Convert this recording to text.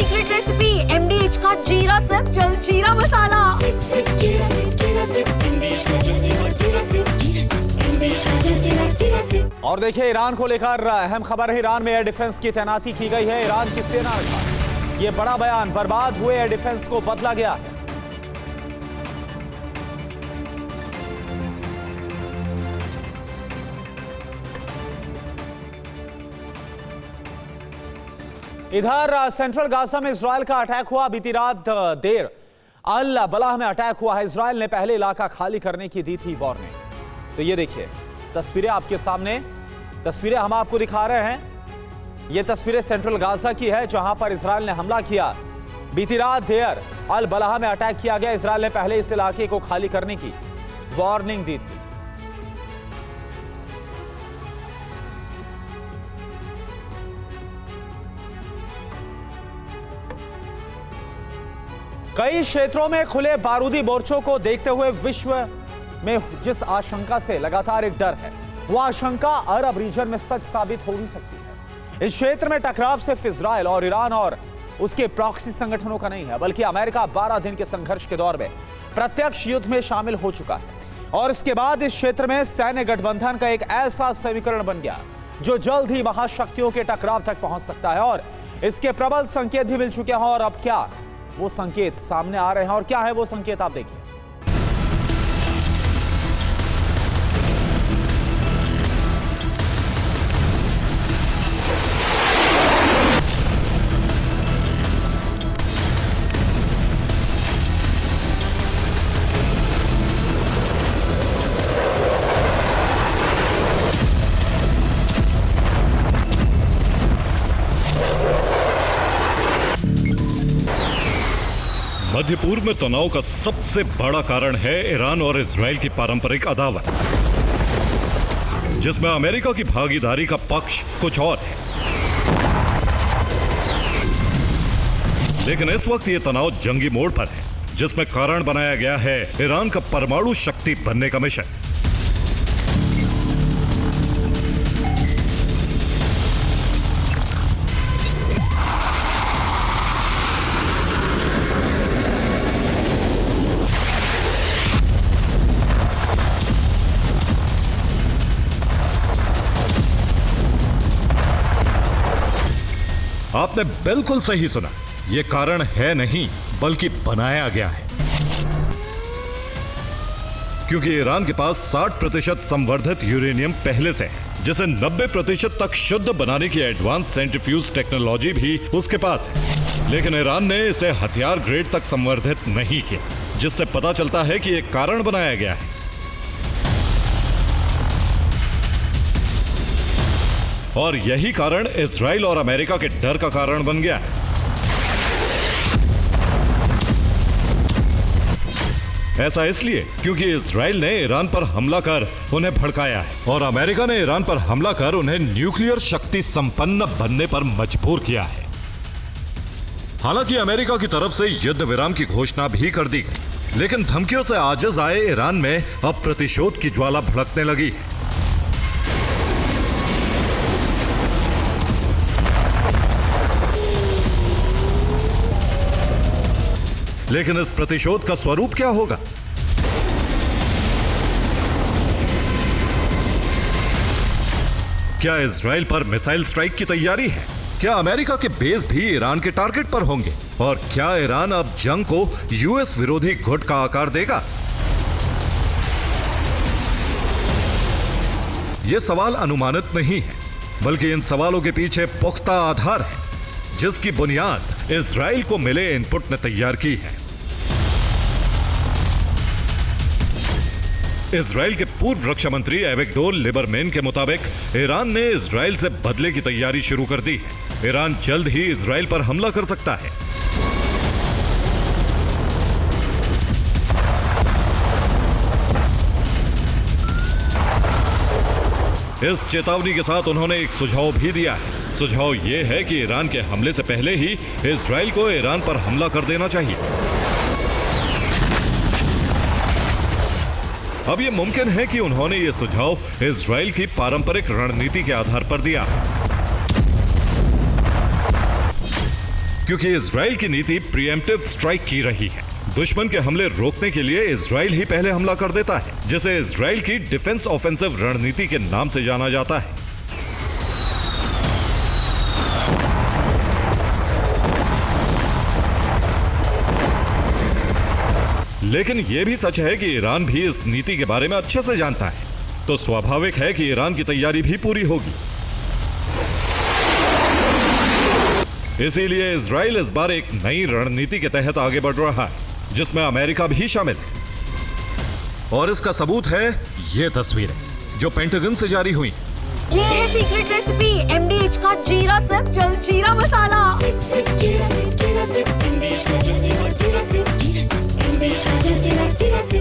Secret recipe MDH का जीरा SIP jaljeera मसाला। SIP SIP जीरा सिप MDH का जलजीरा जीरा सिप MDH का जलजीरा जीरा सिप। और देखिए, ईरान को लेकर अहम खबर है। ईरान में एयर डिफेंस की तैनाती की गई है। ईरान की सेना ने कहा ये बड़ा बयान, बर्बाद हुए एयर डिफेंस को बदला गया है। इधर सेंट्रल गाजा में इजरायल का अटैक हुआ। बीती रात देर अल बलाह में अटैक हुआ है। इजरायल ने पहले इलाका खाली करने की दी थी वार्निंग। तो ये देखिए तस्वीरें आपके सामने, तस्वीरें हम आपको दिखा रहे हैं। ये तस्वीरें सेंट्रल गाजा की है जहां पर इजरायल ने हमला किया। बीती रात देर अल बलाह में अटैक किया गया। इजरायल ने पहले इस इलाके को खाली करने की वार्निंग दी थी। कई क्षेत्रों में खुले बारूदी मोर्चों को देखते हुए विश्व में जिस आशंका से लगातार एक डर है, वह आशंका अरब रीजन में सच साबित हो भी सकती है। इस क्षेत्र में टकराव सिर्फ इजरायल और ईरान और उसके प्रॉक्सी संगठनों का नहीं है, बल्कि अमेरिका 12 दिन के संघर्ष के दौर में प्रत्यक्ष युद्ध में शामिल हो चुका है। और इसके बाद इस क्षेत्र में सैन्य गठबंधन का एक ऐसा समीकरण बन गया जो जल्द ही महाशक्तियों के टकराव तक पहुंच सकता है। और इसके प्रबल संकेत भी मिल चुके हैं। और अब क्या वो संकेत सामने आ रहे हैं और क्या है वो संकेत, आप देखिए। मध्य पूर्व में तनाव का सबसे बड़ा कारण है ईरान और इजराइल की पारंपरिक अदावत, जिसमें अमेरिका की भागीदारी का पक्ष कुछ और है। लेकिन इस वक्त यह तनाव जंगी मोड़ पर है, जिसमें कारण बनाया गया है ईरान का परमाणु शक्ति बनने का मिशन। आपने बिल्कुल सही सुना, यह कारण है नहीं बल्कि बनाया गया है। क्योंकि ईरान के पास 60% संवर्धित यूरेनियम पहले से है, जिसे 90% तक शुद्ध बनाने की एडवांस सेंट्रीफ्यूज टेक्नोलॉजी भी उसके पास है। लेकिन ईरान ने इसे हथियार ग्रेड तक संवर्धित नहीं किया, जिससे पता चलता है कि एक कारण बनाया गया है। और यही कारण इजराइल और अमेरिका के डर का कारण बन गया है। ऐसा इसलिए क्योंकि इजराइल ने ईरान पर हमला कर उन्हें भड़काया है और अमेरिका ने ईरान पर हमला कर उन्हें न्यूक्लियर शक्ति संपन्न बनने पर मजबूर किया है। हालांकि अमेरिका की तरफ से युद्ध विराम की घोषणा भी कर दी गई, लेकिन धमकियों से आजिज आए ईरान में अब प्रतिशोध की ज्वाला भड़कने लगी है। लेकिन इस प्रतिशोध का स्वरूप क्या होगा? क्या इजराइल पर मिसाइल स्ट्राइक की तैयारी है? क्या अमेरिका के बेस भी ईरान के टारगेट पर होंगे? और क्या ईरान अब जंग को यूएस विरोधी गुट का आकार देगा? यह सवाल अनुमानित नहीं है, बल्कि इन सवालों के पीछे पुख्ता आधार है, जिसकी बुनियाद इजराइल को मिले इनपुट ने तैयार की है। इजराइल के पूर्व रक्षा मंत्री एविगडोर लिबरमैन के मुताबिक ईरान ने इजराइल से बदले की तैयारी शुरू कर दी है। ईरान जल्द ही इजराइल पर हमला कर सकता है। इस चेतावनी के साथ उन्होंने एक सुझाव भी दिया है। सुझाव यह है कि ईरान के हमले से पहले ही इजराइल को ईरान पर हमला कर देना चाहिए। अब यह मुमकिन है कि उन्होंने यह सुझाव इजराइल की पारंपरिक रणनीति के आधार पर दिया, क्योंकि इजराइल की नीति प्रीएम्प्टिव स्ट्राइक की रही है। दुश्मन के हमले रोकने के लिए इजराइल ही पहले हमला कर देता है, जिसे इजराइल की डिफेंस ऑफेंसिव रणनीति के नाम से जाना जाता है। लेकिन यह भी सच है कि ईरान भी इस नीति के बारे में अच्छे से जानता है, तो स्वाभाविक है कि ईरान की तैयारी भी पूरी होगी। इसीलिए इजराइल इस बार एक नई रणनीति के तहत आगे बढ़ रहा है, जिसमें अमेरिका भी शामिल है। और इसका सबूत है ये तस्वीरें जो पेंटागन से जारी हुई। ये है सीक्रेट रेसिपी MDH का जीरा सिर्फ जलजीरा मसाला। सिप सिप जीरा सिप MDH का जलजीरा जीरा सिप MDH का जलजीरा जीरा सिप